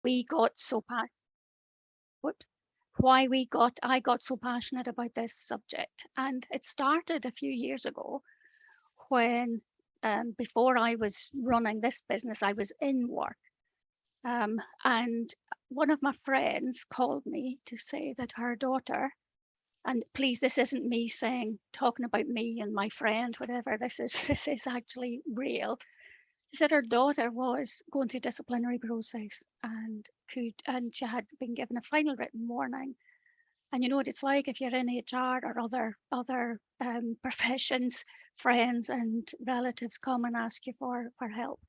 we got so I got so passionate about this subject. And it started a few years ago when, before I was running this business, I was in work. And one of my friends called me to say that her daughter, and please, this isn't me talking about me and my friend, whatever, this is actually real. She said her daughter was going through disciplinary process and she had been given a final written warning. And you know what it's like if you're in HR or other professions, friends and relatives come and ask you for help.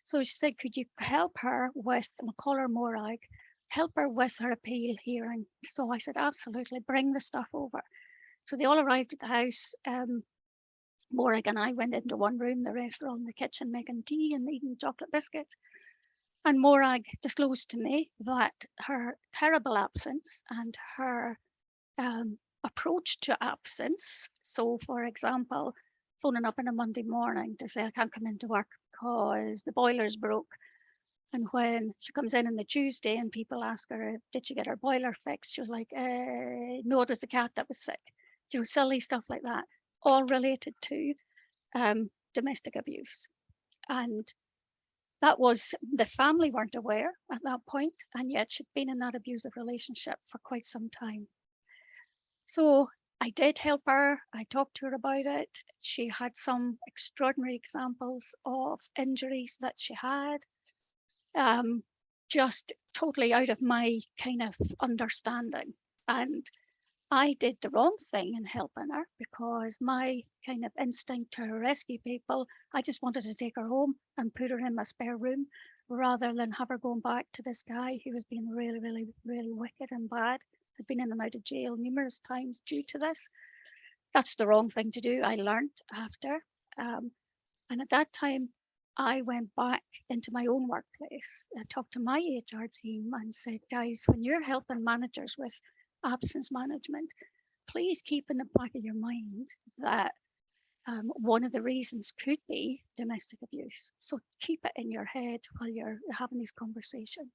So she said, could you help her with, and I'll call her Morag, help her with her appeal hearing. So I said, absolutely, bring the stuff over. So they all arrived at the house. Morag and I went into one room, the rest were all in the kitchen making tea and eating chocolate biscuits. And Morag disclosed to me that her terrible absence and her approach to absence. So, for example, phoning up on a Monday morning to say, I can't come into work because the boiler's broke. And when she comes in on the Tuesday and people ask her, did she get her boiler fixed? She was like, no, it was the cat that was sick. You know, silly stuff like that, all related to domestic abuse. And that was, the family weren't aware at that point, and yet she'd been in that abusive relationship for quite some time. So I did help her. I talked to her about it. She had some extraordinary examples of injuries that she had, just totally out of my kind of understanding. And I did the wrong thing in helping her because my kind of instinct to rescue people, I just wanted to take her home and put her in my spare room rather than have her going back to this guy who was being really, really, really wicked and bad. Had been in and out of jail numerous times due to this. That's the wrong thing to do, I learned after. And at that time, I went back into my own workplace. I talked to my HR team and said, guys, when you're helping managers with absence management, please keep in the back of your mind that one of the reasons could be domestic abuse. So keep it in your head while you're having these conversations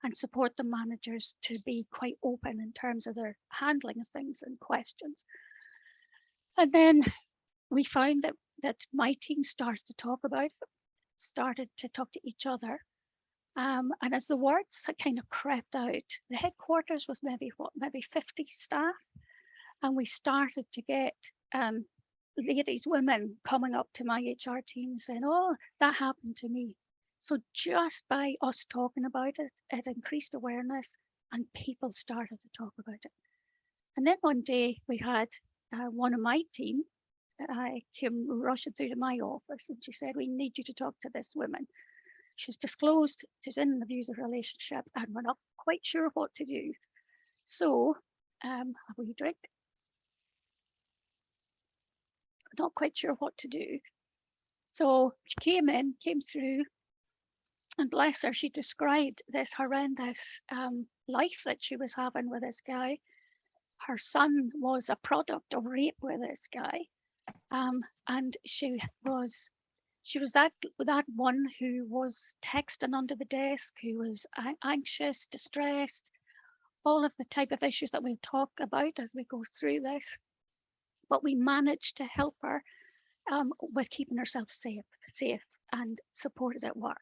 and support the managers to be quite open in terms of their handling of things and questions. And then we found that my team started to talk about it, started to talk to each other. And as the words had kind of crept out, the headquarters was maybe 50 staff. And we started to get ladies, women coming up to my HR team saying, oh, that happened to me. So just by us talking about it, it increased awareness and people started to talk about it. And then one day we had one of my team came rushing through to my office and she said, we need you to talk to this woman. She's disclosed she's in an abusive relationship and we're not quite sure what to do. So have we drink? Not quite sure what to do. So she came through, and bless her, she described this horrendous life that she was having with this guy. Her son was a product of rape with this guy. And she was that one who was texting under the desk, who was anxious, distressed, all of the type of issues that we'll talk about as we go through this. But we managed to help her with keeping herself safe and supported at work.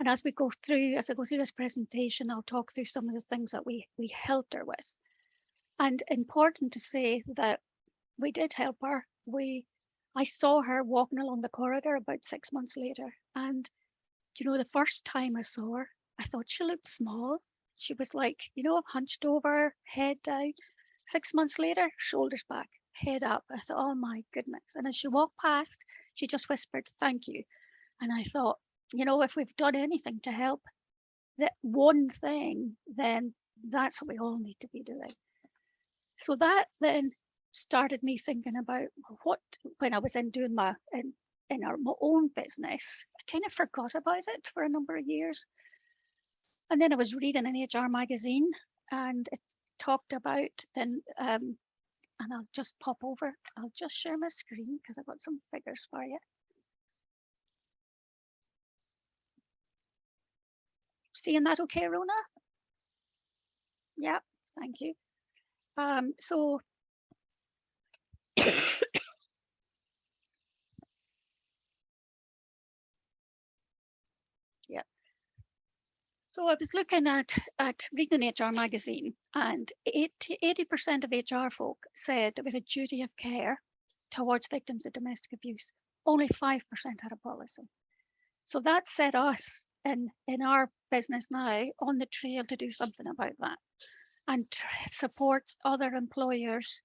And as I go through this presentation, I'll talk through some of the things that we helped her with. And important to say that we did help her. I saw her walking along the corridor about 6 months later. And you know, the first time I saw her, I thought she looked small. She was like, you know, hunched over, head down. 6 months later, shoulders back, head up. I thought, oh my goodness. And as she walked past, she just whispered, thank you. And I thought, you know, if we've done anything to help that one thing, then that's what we all need to be doing. So that then started me thinking about when I was doing my own business, I kind of forgot about it for a number of years. And then I was reading an HR magazine and it talked about then, and I'll just I'll just share my screen because I've got some figures for you. seeing that okay, Rona? Yeah, thank you. So yeah, so I was looking at reading an HR magazine, and 80% of HR folk said that with a duty of care towards victims of domestic abuse, only 5% had a policy. So that set us in our business now on the trail to do something about that and support other employers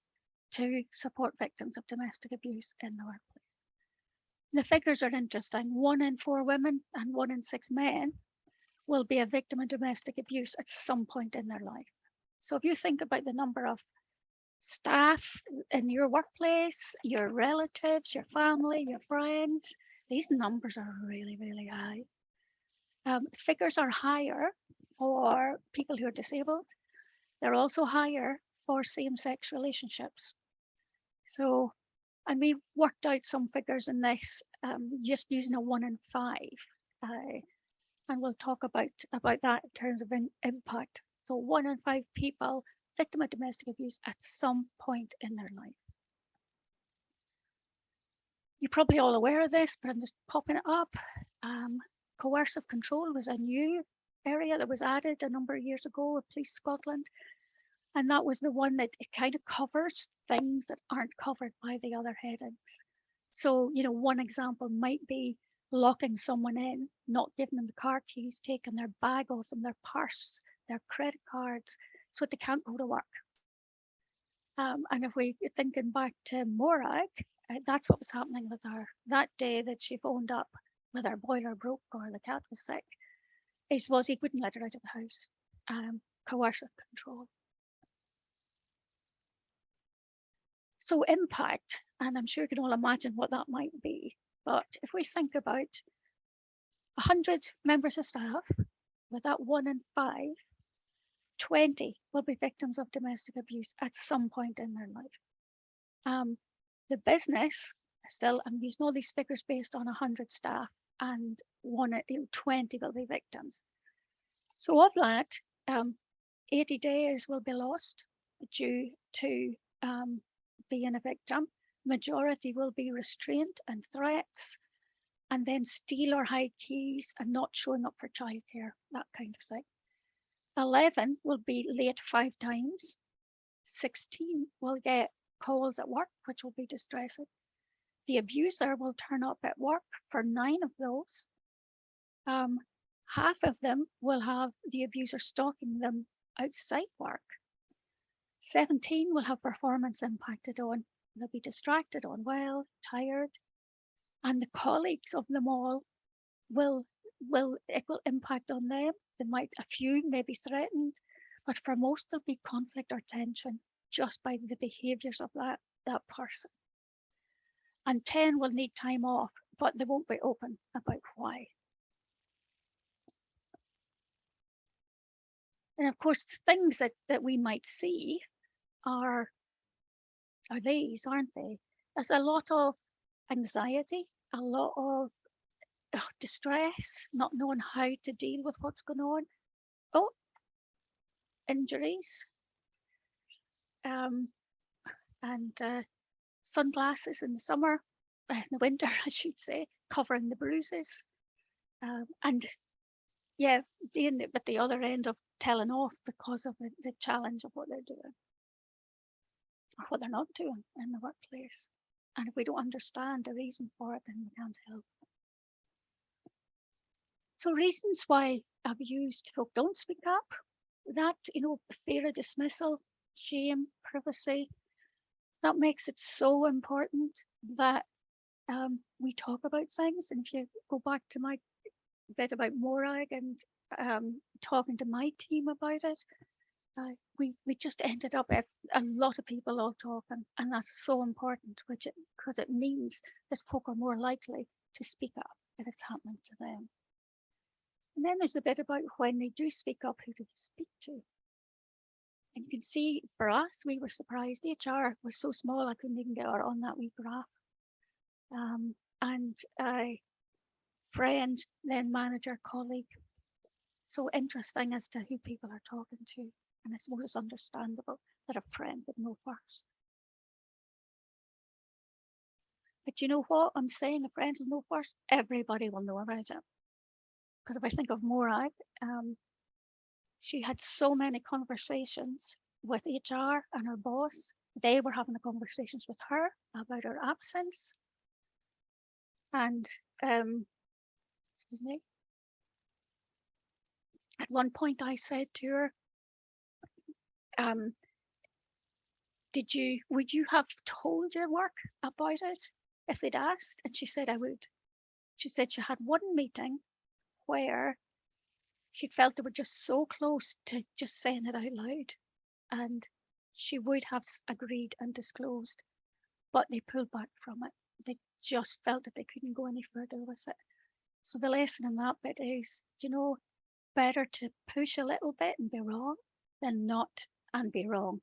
to support victims of domestic abuse in the workplace. The figures are interesting. 1 in 4 women and 1 in 6 men will be a victim of domestic abuse at some point in their life. So if you think about the number of staff in your workplace, your relatives, your family, your friends, these numbers are really, really high. Figures are higher for people who are disabled. They're also higher for same-sex relationships. So, and we've worked out some figures in this, just using a 1 in 5. And we'll talk about that in terms of impact. So 1 in 5 people victim of domestic abuse at some point in their life. You're probably all aware of this, but I'm just popping it up. Coercive control was a new area that was added a number of years ago with Police Scotland. And that was the one that it kind of covers things that aren't covered by the other headings. So, you know, one example might be locking someone in, not giving them the car keys, taking their bag off them, their purse, their credit cards, so that they can't go to work. And if we're thinking back to Morag, that's what was happening with her. That day that she phoned up with her boiler broke or the cat was sick, it was he wouldn't let her out of the house. Coercive control. So impact, and I'm sure you can all imagine what that might be. But if we think about 100 members of staff, with that 1 in 5, 20 will be victims of domestic abuse at some point in their life. The business, still, I'm using all these figures based on 100 staff, and 20 will be victims. So of that, 80 days will be lost due to being a victim. Majority will be restraint and threats, and then steal or hide keys and not showing up for childcare, that kind of thing. 11 will be late 5 times. 16 will get calls at work, which will be distressing. The abuser will turn up at work for 9 of those. Half of them will have the abuser stalking them outside work. 17 will have performance impacted on. They'll be distracted, unwell, tired, and the colleagues of them all will impact on them. A few may be threatened, but for most there'll be conflict or tension just by the behaviours of that person. And 10 will need time off, but they won't be open about why. And of course, things that we might see are these, aren't they? There's a lot of anxiety, a lot of distress, not knowing how to deal with what's going on. Oh, injuries, and sunglasses in the summer, in the winter, I should say, covering the bruises. And yeah, being at the other end of telling off because of the challenge of what they're doing, or what they're not doing in the workplace. And if we don't understand the reason for it, then we can't help. So reasons why abused folk don't speak up, that, fear of dismissal, shame, privacy, that makes it so important that we talk about things. And if you go back to my bit about Morag and talking to my team about it, we just ended up a lot of people all talking, and that's so important, because it means that folk are more likely to speak up if it's happening to them. And then there's a bit about when they do speak up, who do they speak to? And you can see for us, we were surprised. HR was so small, I couldn't even get her on that wee graph. And a friend, then manager, colleague, so interesting as to who people are talking to. And I suppose it's understandable that a friend would know first. But you know what? I'm saying a friend will know first. Everybody will know about it. Because if I think of Morag, she had so many conversations with HR and her boss. They were having the conversations with her about her absence. And excuse me, at one point I said to her, would you have told your work about it if they'd asked? And she said, I would. She said she had one meeting where she felt they were just so close to just saying it out loud. And she would have agreed and disclosed, but they pulled back from it. They just felt that they couldn't go any further with it. So the lesson in that bit is, better to push a little bit and be wrong than not and be wrong.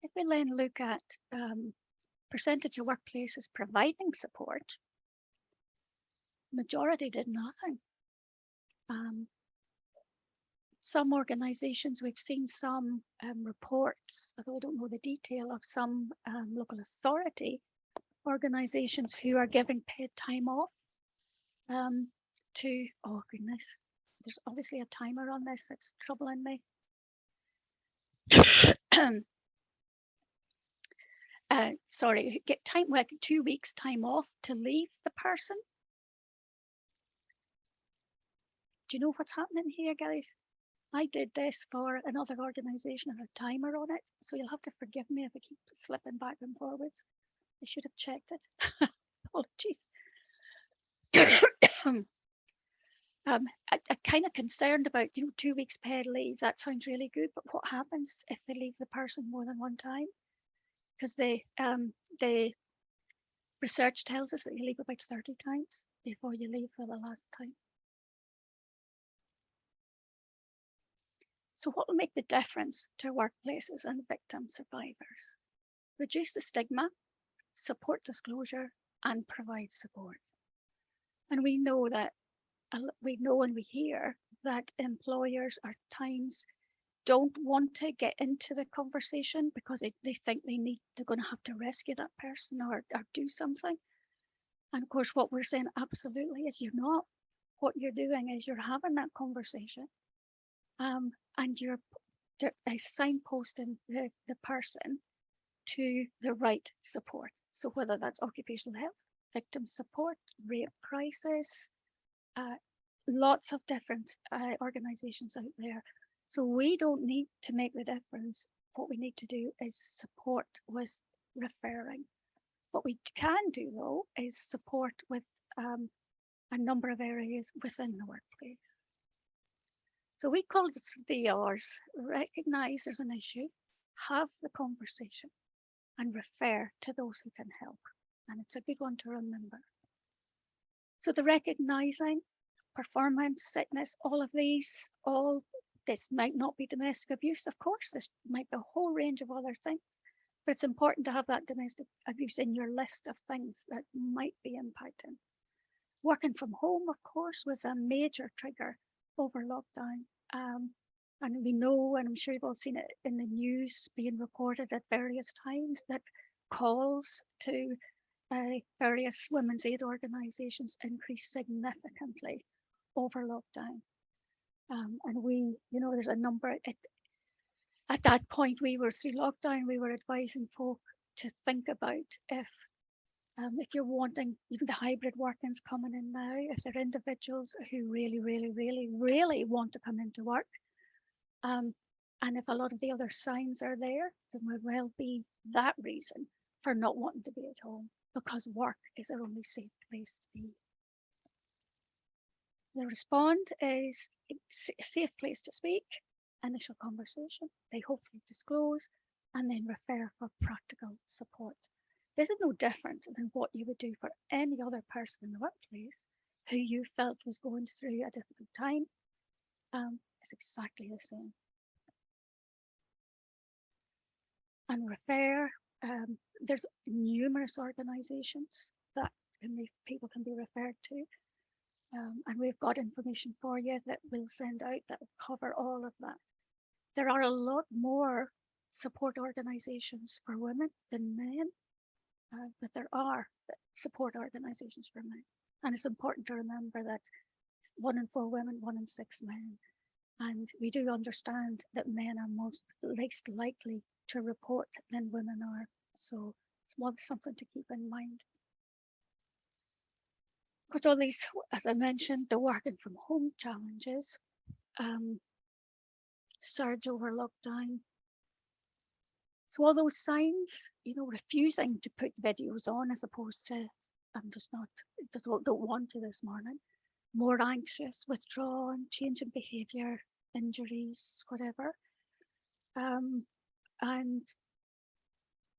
If we then look at percentage of workplaces providing support, majority did nothing. Some organisations, we've seen some reports, although I don't know the detail, of some local authority organisations who are giving paid time off to, oh goodness, there's obviously a timer on this that's troubling me. Sorry, get time, like 2 weeks time off to leave the person. Do you know what's happening here, guys? I did this for another organisation and a timer on it, so you'll have to forgive me if I keep slipping back and forwards. I should have checked it. Apologies. I'm kind of concerned about 2 weeks paid leave. That sounds really good, but what happens if they leave the person more than one time? Because the research tells us that you leave about 30 times before you leave for the last time. So what will make the difference to workplaces and victim survivors? Reduce the stigma, support disclosure, and provide support. And we know and we hear that employers at times don't want to get into the conversation because they think they're going to have to rescue that person or do something. And of course, what we're saying absolutely is you're not. What you're doing is you're having that conversation, and you're signposting the person to the right support. So whether that's occupational health, victim support, rape crisis, lots of different organisations out there. So we don't need to make the difference. What we need to do is support with referring. What we can do, though, is support with a number of areas within the workplace. So we call it the 3 R's: recognise there's an issue, have the conversation, and refer to those who can help. And it's a good one to remember. So the recognising, performance, sickness, all of these, this might not be domestic abuse, of course, this might be a whole range of other things, but it's important to have that domestic abuse in your list of things that might be impacting. Working from home, of course, was a major trigger over lockdown. And we know, and I'm sure you've all seen it in the news being reported at various times, that calls to various women's aid organisations increased significantly over lockdown. And there's a number, at that point we were through lockdown, we were advising folk to think about if you're wanting, even the hybrid working's coming in now, if they're individuals who really, really, really, really want to come into work, and if a lot of the other signs are there, there may well be that reason for not wanting to be at home, because work is their only safe place to be. The respond is a safe place to speak, initial conversation, they hopefully disclose, and then refer for practical support. This is no different than what you would do for any other person in the workplace who you felt was going through a difficult time. It's exactly the same. And refer, there's numerous organisations that people can be referred to. And we've got information for you that we'll send out that will cover all of that. There are a lot more support organisations for women than men, but there are support organisations for men. And it's important to remember that 1 in 4 women, 1 in 6 men. And we do understand that men are least likely to report than women are. So it's something to keep in mind. Of course, all these, as I mentioned, the working from home challenges, surge over lockdown. So all those signs, refusing to put videos on as opposed to, I'm just don't want to this morning, more anxious, withdrawn, change in behaviour, injuries, whatever. And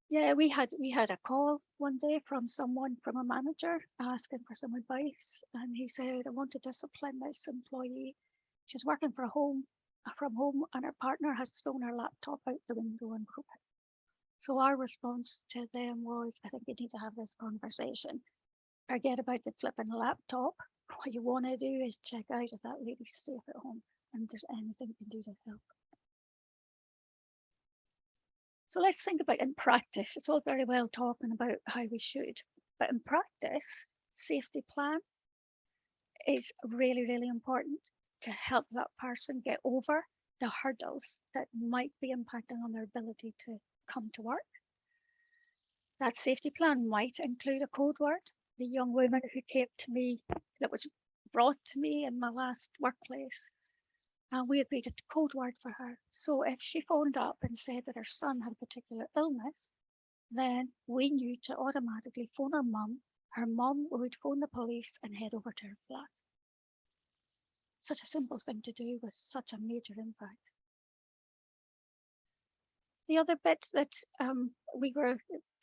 yeah, we had a call one day from a manager asking for some advice, and he said, I want to discipline this employee. She's working from home, and her partner has thrown her laptop out the window and broke it. So our response to them was, I think you need to have this conversation. Forget about the flipping laptop. What you want to do is check out if that lady's safe at home and if there's anything you can do to help. So let's think about in practice. It's all very well talking about how we should, but in practice, safety plan is really, really important to help that person get over the hurdles that might be impacting on their ability to come to work. That safety plan might include a code word. The young woman who came to me, that was brought to me in my last workplace, and we agreed a code word for her. So if she phoned up and said that her son had a particular illness, then we knew to automatically phone her mum. Her mum would phone the police and head over to her flat. Such a simple thing to do with such a major impact. The other bit that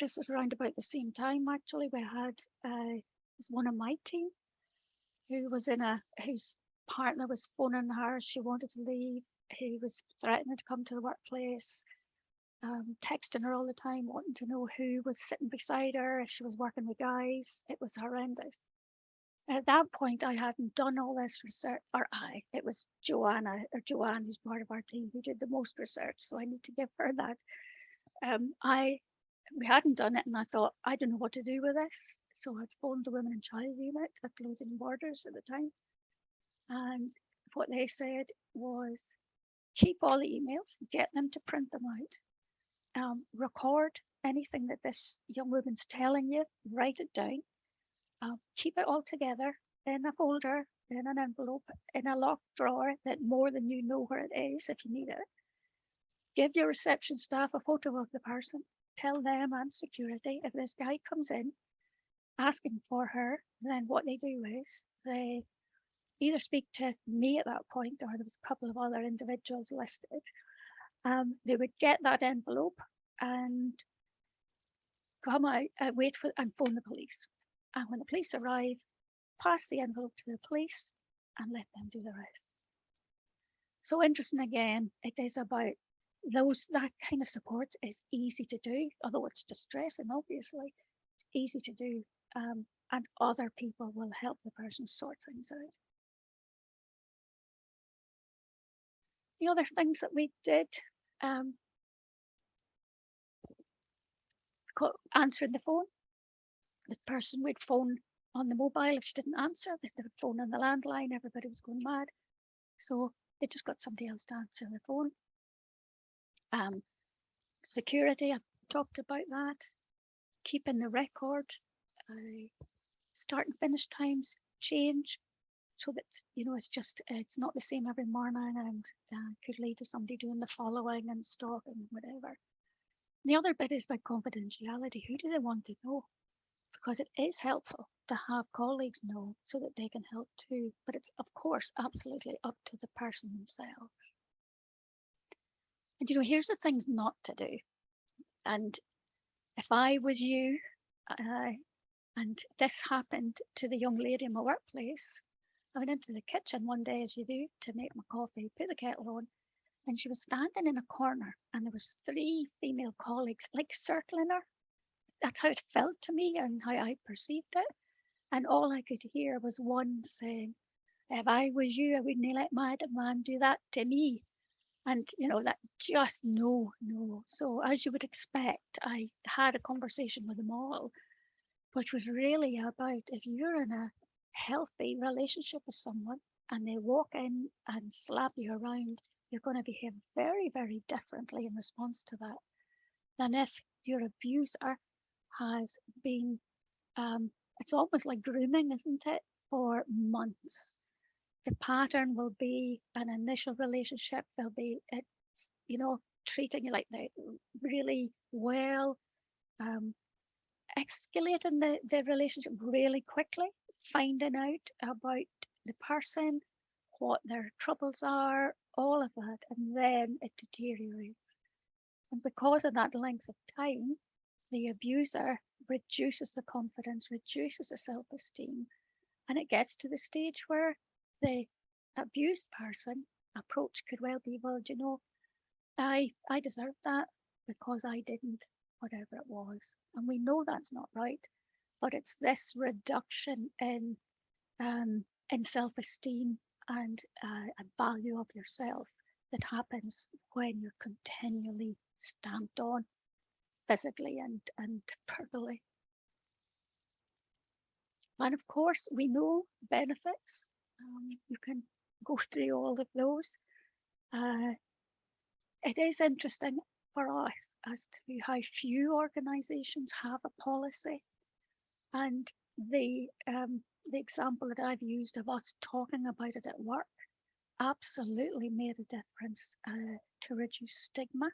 this was around about the same time actually, we had one of my team whose partner was phoning her. She wanted to leave. He was threatening to come to the workplace, texting her all the time, wanting to know who was sitting beside her, if she was working with guys. It was horrendous. At that point, I hadn't done all this research, it was Joanne, who's part of our team, who did the most research. So I need to give her that. We hadn't done it, and I thought, I don't know what to do with this. So I'd phoned the Women and Child Unit at Clothing Borders at the time. And what they said was, keep all the emails, get them to print them out, record anything that this young woman's telling you, write it down, keep it all together in a folder, in an envelope, in a locked drawer that more than you know where it is if you need it. Give your reception staff a photo of the person. Tell them and security, if this guy comes in asking for her, then what they do is they either speak to me at that point, or there was a couple of other individuals listed. They would get that envelope and come out, wait for and phone the police. And when the police arrive, pass the envelope to the police and let them do the rest. So interesting again, it is about that kind of support is easy to do, although it's distressing, obviously. It's easy to do, and other people will help the person sort things out. The other things that we did, answering the phone. The person would phone on the mobile. If she didn't answer, they would phone on the landline. Everybody was going mad. So they just got somebody else to answer the phone. Security, I've talked about that. Keeping the record. Start and finish times change so that, it's not the same every morning, and could lead to somebody doing the following and stalking and whatever. The other bit is about confidentiality. Who do they want to know? Because it is helpful to have colleagues know so that they can help too. But it's, of course, absolutely up to the person themselves. And, here's the things not to do. And if I was you, and this happened to the young lady in my workplace, I went into the kitchen one day, as you do, to make my coffee, put the kettle on, and she was standing in a corner, and there was 3 female colleagues, like circling her. That's how it felt to me and how I perceived it. And all I could hear was one saying, if I was you, I wouldn't let my man do that to me. And, that just no, no. So, as you would expect, I had a conversation with them all, which was really about if you're in a healthy relationship with someone and they walk in and slap you around, you're going to behave very, very differently in response to that than if your abuser has been, it's almost like grooming, isn't it, for months. The pattern will be an initial relationship. They'll be, it's, treating you like they really well, um, escalating the relationship really quickly, finding out about the person, what their troubles are, all of that, and then it deteriorates. And because of that length of time, the abuser reduces the confidence, reduces the self esteem, and it gets to the stage where the abused person approach could well be, well, I deserve that because I didn't, whatever it was. And we know that's not right, but it's this reduction in self-esteem and a value of yourself that happens when you're continually stamped on physically and verbally. And of course, we know benefits. You can go through all of those. It is interesting for us as to how few organisations have a policy. And the example that I've used of us talking about it at work absolutely made a difference to reduce stigma,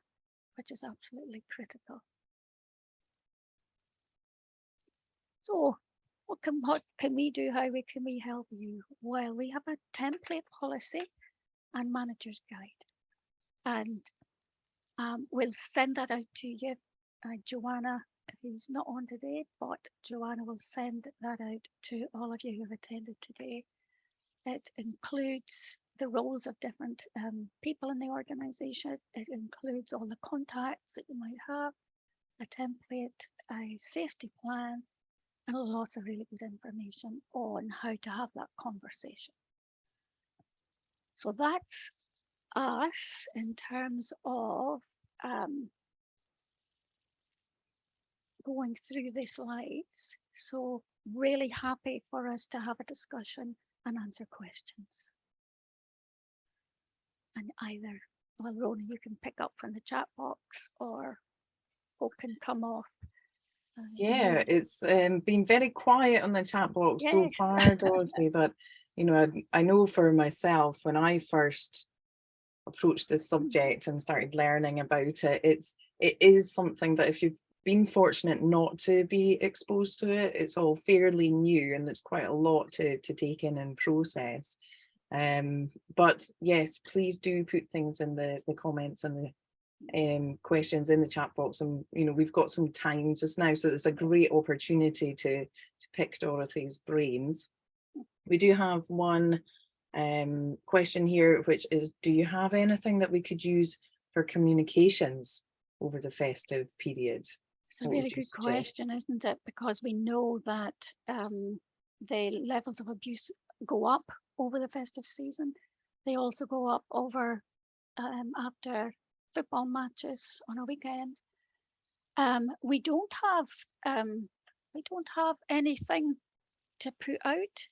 which is absolutely critical. So what can we do? How can we help you? Well, we have a template policy and manager's guide, and we'll send that out to you. Joanna, who's not on today, but Joanna will send that out to all of you who have attended today. It includes the roles of different people in the organisation. It includes all the contacts that you might have, a template, a safety plan, and lots of really good information on how to have that conversation. So that's us in terms of going through the slides. So really happy for us to have a discussion and answer questions. And either, well, Rona, you can pick up from the chat box, or folk can come off. Yeah, it's been very quiet on the chat box so far, Dorothy, but I know for myself, when I first approached this subject and started learning about it, it is something that if you've been fortunate not to be exposed to it, it's all fairly new and it's quite a lot to take in and process. But yes, please do put things in the comments and the questions in the chat box, and we've got some time just now, so it's a great opportunity to pick Dorothy's brains. We do have one question here, which is, do you have anything that we could use for communications over the festive period? It's a really good question, isn't it? Because we know that the levels of abuse go up over the festive season. They also go up over after football matches on a weekend. We don't have anything to put out,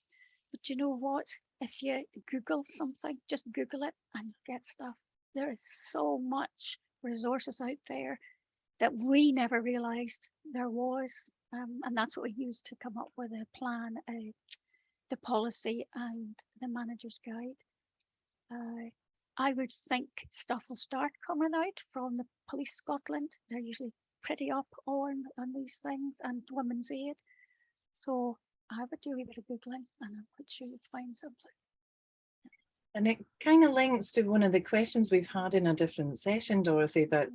but you know what? If you Google something, just Google it and you get stuff. There is so much resources out there that we never realized there was, and that's what we used to come up with a plan, the policy and the manager's guide. I would think stuff will start coming out from the Police Scotland. They're usually pretty up on these things, and Women's Aid. So I would do a bit of Googling and I'm quite sure you'd find something. And it kind of links to one of the questions we've had in a different session, Dorothy, that,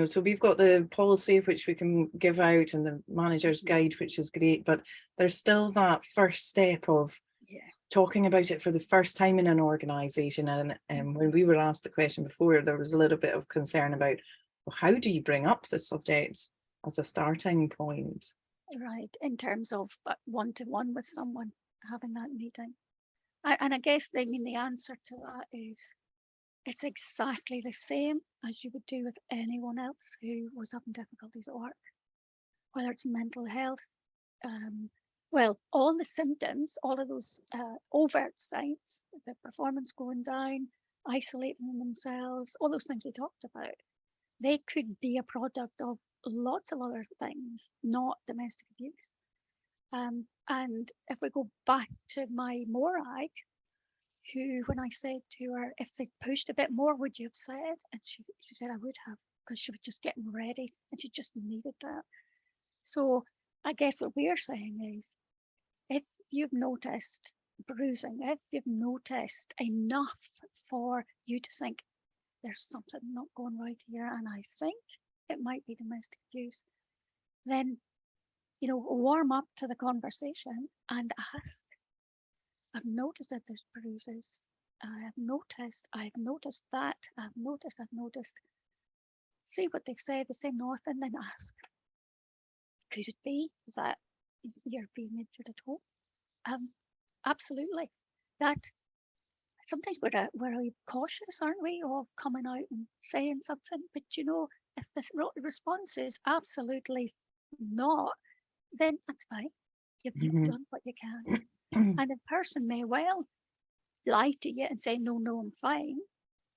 so we've got the policy which we can give out and the manager's guide, which is great, but there's still that first step of talking about it for the first time in an organisation. And when we were asked the question before, there was a little bit of concern about, well, how do you bring up the subject as a starting point? Right. In terms of one-to-one with someone, having that meeting. And I guess the answer to that is it's exactly the same as you would do with anyone else who was having difficulties at work, whether it's mental health, well, all the symptoms, all of those overt signs, the performance going down, isolating themselves, all those things we talked about, they could be a product of lots of other things, not domestic abuse. And if we go back to my Morag, who, when I said to her, if they pushed a bit more, would you have said? And she said, I would have, because she was just getting ready and she just needed that. So I guess what we're saying is, if you've noticed bruising, if you've noticed enough for you to think there's something not going right here, and I think it might be domestic abuse, then, warm up to the conversation and ask. I've noticed that there's bruises. I've noticed that. I've noticed. See what they say. They say nothing, then ask. Could it be that you're being injured at home? Absolutely. That sometimes we're cautious, aren't we, of coming out and saying something. But if the response is absolutely not, then that's fine. You've done what you can. And the person may well lie to you and say, no, I'm fine,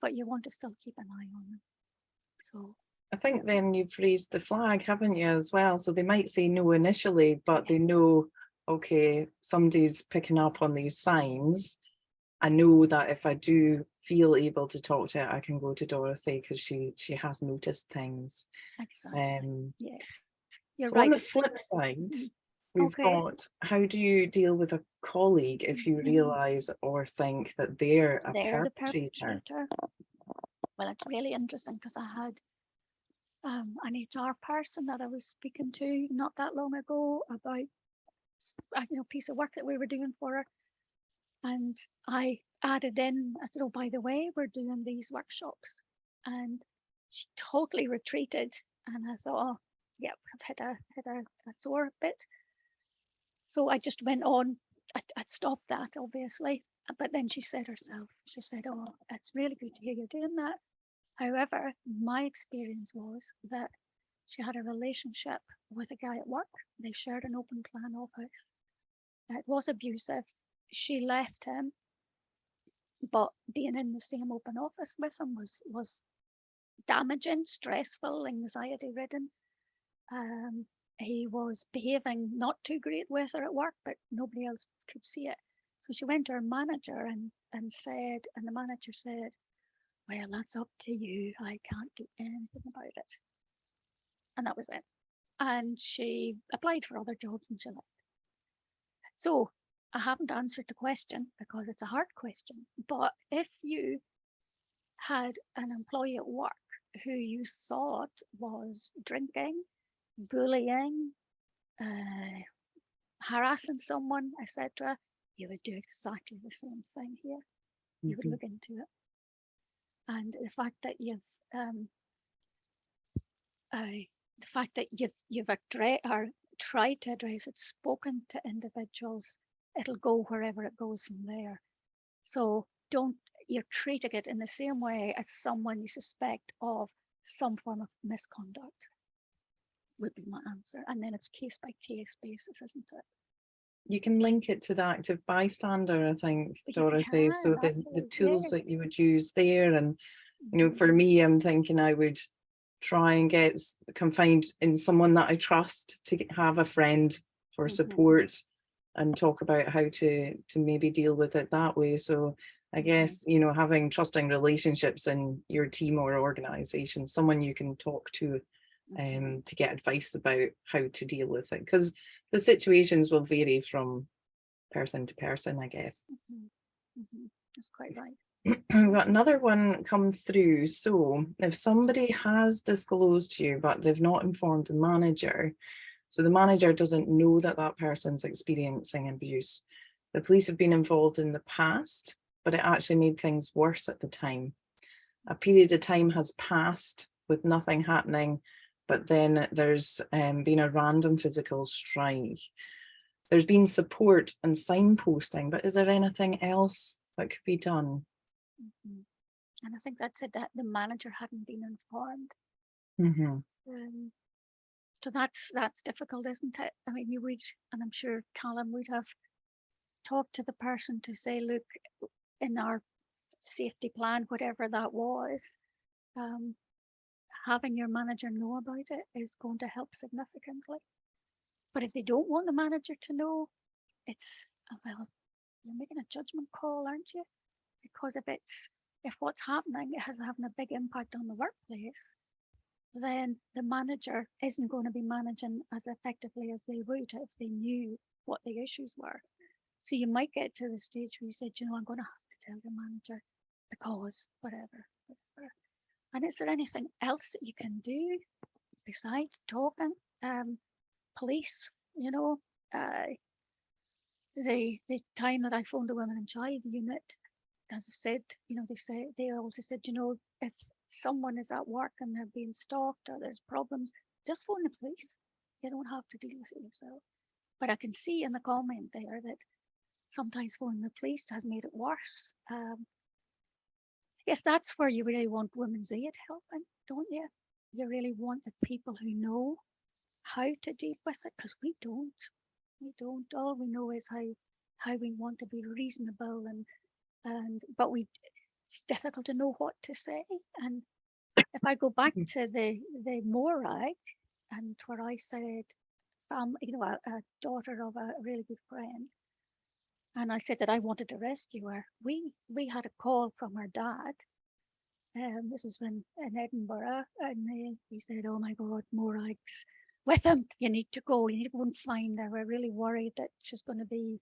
but you want to still keep an eye on them. So I think then you've raised the flag, haven't you, as well? So they might say no initially, but they know, okay, somebody's picking up on these signs. I know that if I do feel able to talk to her, I can go to Dorothy because she has noticed things. Exactly. Yeah. You're so right. On the flip side, we've got, how do you deal with a colleague if you realise or think that they're the perpetrator? Well, it's really interesting because I had an HR person that I was speaking to not that long ago about a piece of work that we were doing for her. And I added in, I said, oh, by the way, we're doing these workshops. And she totally retreated. And I thought, oh, yeah, I've hit a sore bit. So I just went on. I'd stopped that, obviously. But then she said herself, oh, it's really good to hear you're doing that. However, my experience was that she had a relationship with a guy at work. They shared an open plan office. It was abusive. She left him, but being in the same open office with him was damaging, stressful, anxiety-ridden. He was behaving not too great with her at work, but nobody else could see it. So she went to her manager and said, and the manager said, well, that's up to you. I can't do anything about it. And that was it. And she applied for other jobs and she left. So I haven't answered the question because it's a hard question. But if you had an employee at work who you thought was drinking, bullying, harassing someone, etc., you would do exactly the same thing here. You would look into it. And the fact that you've addressed or tried to address it, spoken to individuals, it'll go wherever it goes from there. So you're treating it in the same way as someone you suspect of some form of misconduct, would be my answer. And then it's case by case basis, isn't it? You can link it to the active bystander, I think, Dorothy. So the tools that you would use there. And, for me, I'm thinking I would try and confide in someone that I trust, to have a friend for support and talk about how to maybe deal with it that way. So I guess, having trusting relationships in your team or organization, someone you can talk to get advice about how to deal with it, because the situations will vary from person to person, I guess. That's quite right. We've got another one come through. So if somebody has disclosed to you, but they've not informed the manager, so the manager doesn't know that that person's experiencing abuse, the police have been involved in the past, but it actually made things worse at the time. A period of time has passed with nothing happening, but then there's been a random physical strike. There's been support and signposting, but is there anything else that could be done? Mm-hmm. And I think that's it, that the manager hadn't been informed. Mm-hmm. So that's difficult, isn't it? I mean, you would, and I'm sure Callum would have talked to the person to say, look, in our safety plan, whatever that was, having your manager know about it is going to help significantly. But if they don't want the manager to know, it's, well, you're making a judgment call, aren't you? Because if what's happening is having a big impact on the workplace, then the manager isn't going to be managing as effectively as they would if they knew what the issues were. So you might get to the stage where you said, you know, I'm going to have to tell your manager because whatever. And is there anything else that you can do besides talking? Police, you know, the time that I phoned the women in child unit, as I said, you know, they also said, you know, if someone is at work and they're being stalked or there's problems, just phone the police. You don't have to deal with it yourself. But I can see in the comment there that sometimes phoning the police has made it worse. I guess that's where you really want Women's Aid helping, don't you? You really want the people who know how to deal with it, because we don't. We don't. All we know is how we want to be reasonable but it's difficult to know what to say. And if I go back to the Morag, and where I said, you know, a daughter of a really good friend, and I said that I wanted to rescue her. We had a call from her dad. This is when in Edinburgh, and he said, "Oh my God, Morag's with him. You need to go. You need to go and find her. We're really worried that she's going to be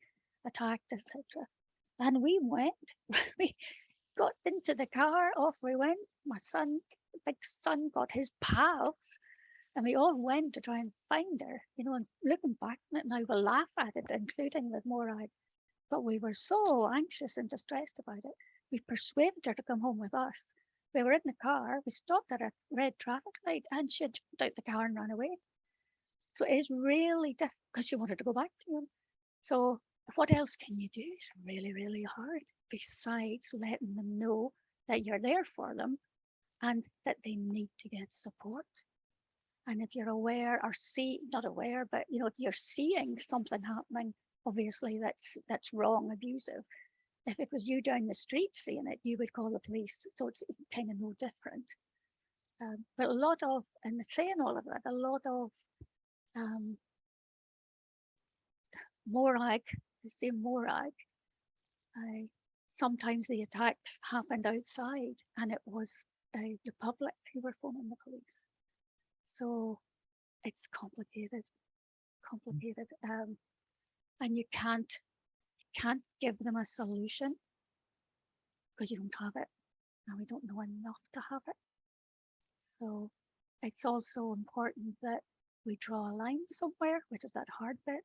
attacked, etc." And we went. We got into the car. Off we went. My son, big son, got his pals, and we all went to try and find her. You know, and looking back on it now, we laugh at it, including with Morag. But we were so anxious and distressed about it. We persuaded her to come home with us. We were in the car. We stopped at a red traffic light, and she jumped out the car and ran away. So it is really difficult because she wanted to go back to him. So what else can you do? It's really, really hard, besides letting them know that you're there for them and that they need to get support. And if you're aware or not aware, but you know, if you're seeing something happening, obviously that's wrong, abusive. If it was you down the street seeing it, you would call the police. So it's kind of no different. But a lot of, and saying all of that, a lot of Morag, the same Morag, sometimes the attacks happened outside, and it was the public who were phoning the police. So it's complicated, and you can't give them a solution because you don't have it, and we don't know enough to have it. So it's also important that we draw a line somewhere, which is that hard bit.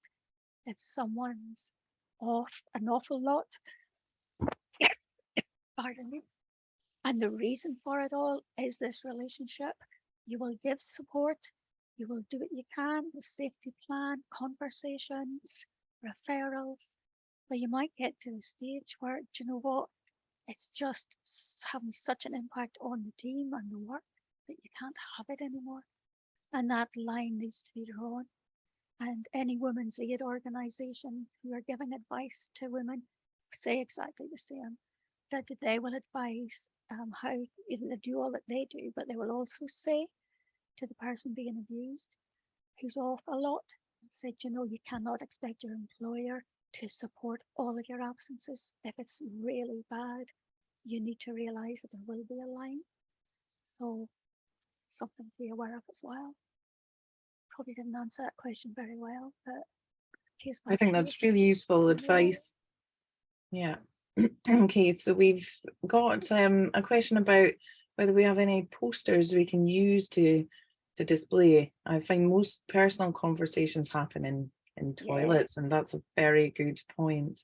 If someone's off an awful lot, pardon me, and the reason for it all is this relationship, you will give support, you will do what you can, the safety plan, conversations, referrals, but you might get to the stage where, do you know what, it's just having such an impact on the team and the work that you can't have it anymore. And that line needs to be drawn. And any Women's Aid organisation who are giving advice to women say exactly the same, that they will advise how they do all that they do, but they will also say to the person being abused, who's off a lot, said, you know, you cannot expect your employer to support all of your absences. If it's really bad, you need to realise that there will be a line. So something to be aware of as well. Probably didn't answer that question very well, but I think that's really useful advice. Yeah. Okay, so we've got a question about whether we have any posters we can use to display. I find most personal conversations happen in toilets, and that's a very good point.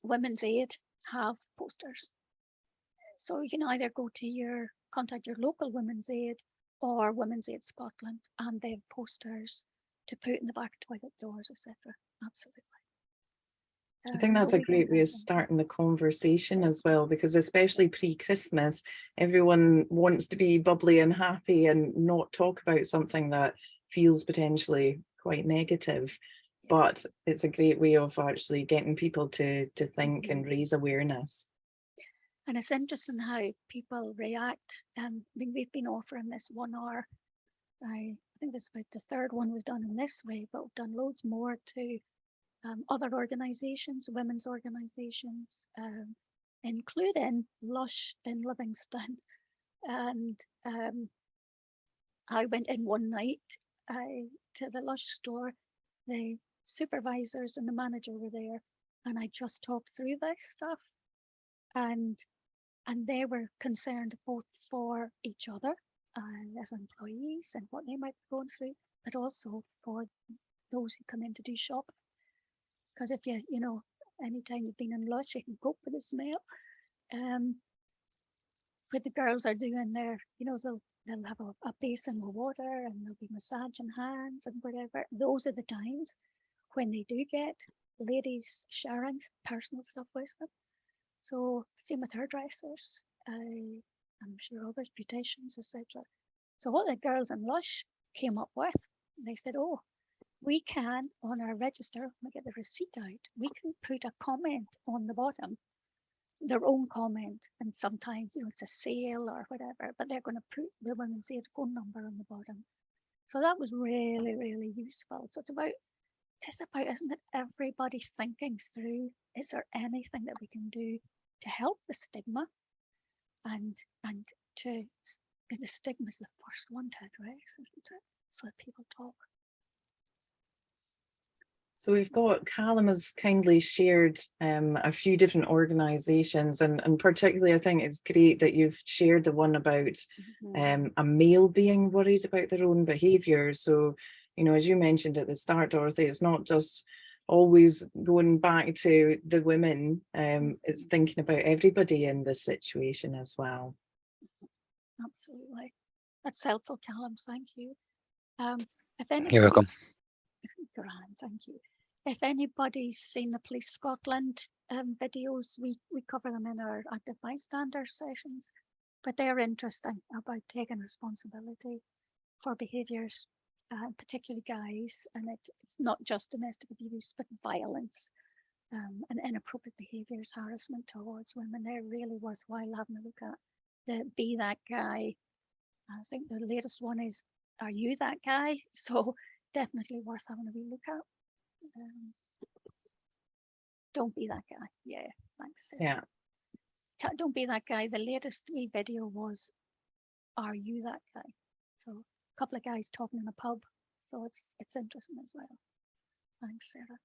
Women's Aid have posters. So you can either contact your local Women's Aid, or Women's Aid Scotland, and they have posters to put in the back of toilet doors, etc. Absolutely. I think So that's a we can great way help of them. starting the conversation as well, because especially pre-Christmas, everyone wants to be bubbly and happy and not talk about something that feels potentially quite negative. But it's a great way of actually getting people to think and raise awareness. And it's interesting how people react. I mean, we've been offering this 1 hour. I think this is about the third one we've done in this way, but we've done loads more to other organisations, women's organisations, including Lush in Livingston. And I went in one night to the Lush store. The supervisors and the manager were there, and I just talked through this stuff. And they were concerned both for each other as employees and what they might be going through, but also for those who come in to do shopping. Because if you know, anytime you've been in Lush, you can cope with the smell. What the girls are doing there, you know, they'll have a basin with water and they'll be massaging hands and whatever. Those are the times when they do get ladies sharing personal stuff with them. So same with hairdressers, I'm sure others, beauticians, etc. So what the girls in Lush came up with, they said, oh, we can, on our register, when we get the receipt out, we can put a comment on the bottom, their own comment, and sometimes, you know, it's a sale or whatever, but they're going to put the Women's Aid phone number on the bottom. So that was really, really useful. So it's about, isn't it, everybody thinking through, is there anything that we can do to help the stigma and to, because the stigma is the first one to address, isn't it? So that people talk. So we've got, Callum has kindly shared a few different organisations, and particularly I think it's great that you've shared the one about a male being worried about their own behaviour. So, you know, as you mentioned at the start, Dorothy, it's not just always going back to the women, it's thinking about everybody in this situation as well. Absolutely. That's helpful, Callum, thank you. If anybody, You're welcome. Grand, thank you. If anybody's seen the Police Scotland videos, we cover them in our active bystander sessions, but they're interesting about taking responsibility for behaviours, particularly guys, and it's not just domestic abuse, but violence and inappropriate behaviours, harassment towards women. They're really worthwhile having a look at. The Be That Guy, I think the latest one is Are You That Guy? So definitely worth having a wee look at. Don't be that guy. Yeah, thanks. Yeah. Don't be that guy. The latest wee video was Are You That Guy? So a couple of guys talking in a pub. So it's interesting as well. Thanks, Sarah.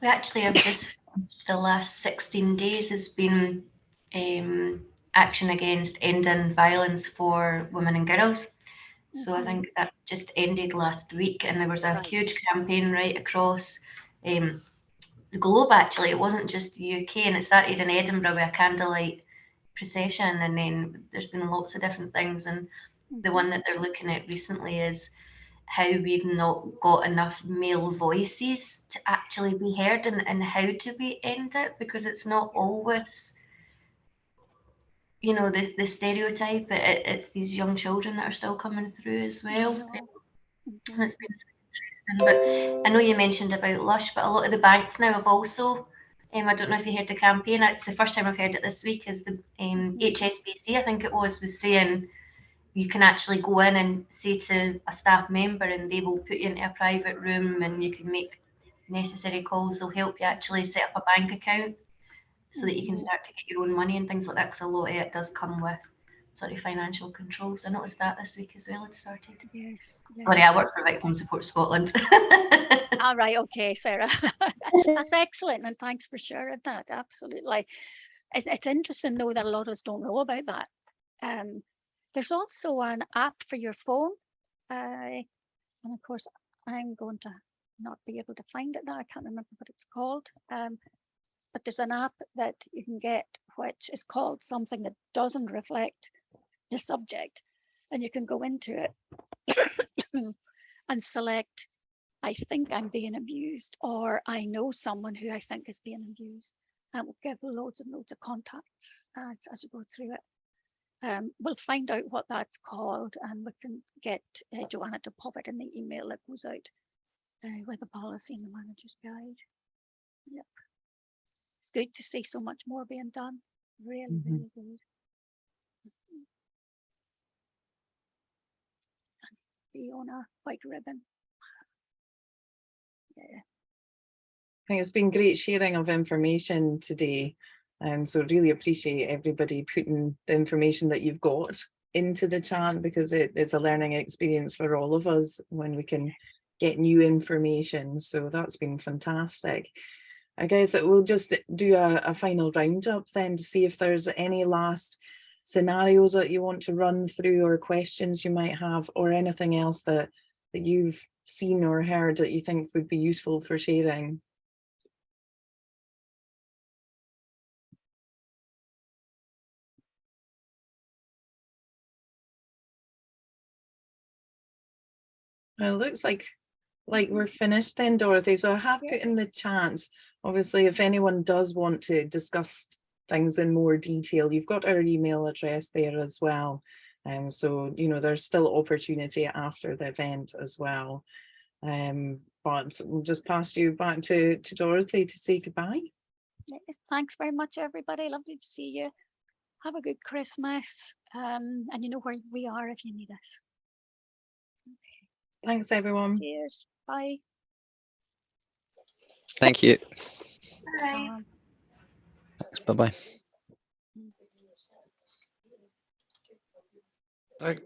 We actually have just the last 16 days has been action against ending violence for women and girls. So I think that just ended last week, and there was a huge campaign right across the globe. Actually, it wasn't just the UK, and it started in Edinburgh with a candlelight procession, and then there's been lots of different things. And the one that they're looking at recently is how we've not got enough male voices to actually be heard, and how do we end it, because it's not always, you know, the stereotype. It's these young children that are still coming through as well. And it's been interesting. But I know you mentioned about Lush, but a lot of the banks now have also, I don't know if you heard the campaign, it's the first time I've heard it this week, is the HSBC, I think it was saying you can actually go in and say to a staff member and they will put you into a private room and you can make necessary calls. They'll help you actually set up a bank account so that you can start to get your own money and things like that, because a lot of it does come with sort of financial controls. I noticed that this week as well, it started. Yes. Sorry, I work for Victim Support Scotland. All right, okay, Sarah. That's excellent, and thanks for sharing that. Absolutely. It's interesting though that a lot of us don't know about that. There's also an app for your phone, and of course I'm going to not be able to find it now. I can't remember what it's called. But there's an app that you can get which is called something that doesn't reflect the subject. and you can go into it and select, I think I'm being abused, or I know someone who I think is being abused, and we'll give loads and loads of contacts as you go through it. We'll find out what that's called, and we can get Joanna to pop it in the email that goes out with the policy and the manager's guide. Yep. It's good to see so much more being done. Really, really good. And Fiona, white ribbon. Yeah. I think it's been great sharing of information today. So really appreciate everybody putting the information that you've got into the chat, because it's a learning experience for all of us when we can get new information. So that's been fantastic. I guess we'll just do a final roundup then to see if there's any last scenarios that you want to run through, or questions you might have, or anything else that you've seen or heard that you think would be useful for sharing. It looks like we're finished then, Dorothy. So I have put in the chat, obviously, if anyone does want to discuss things in more detail, you've got our email address there as well. So, you know, there's still opportunity after the event as well. But we'll just pass you back to Dorothy to say goodbye. Yes, thanks very much, everybody. Lovely to see you. Have a good Christmas. And you know where we are if you need us. Thanks, everyone. Cheers. Bye. Thank you. Bye. Bye-bye. Mm.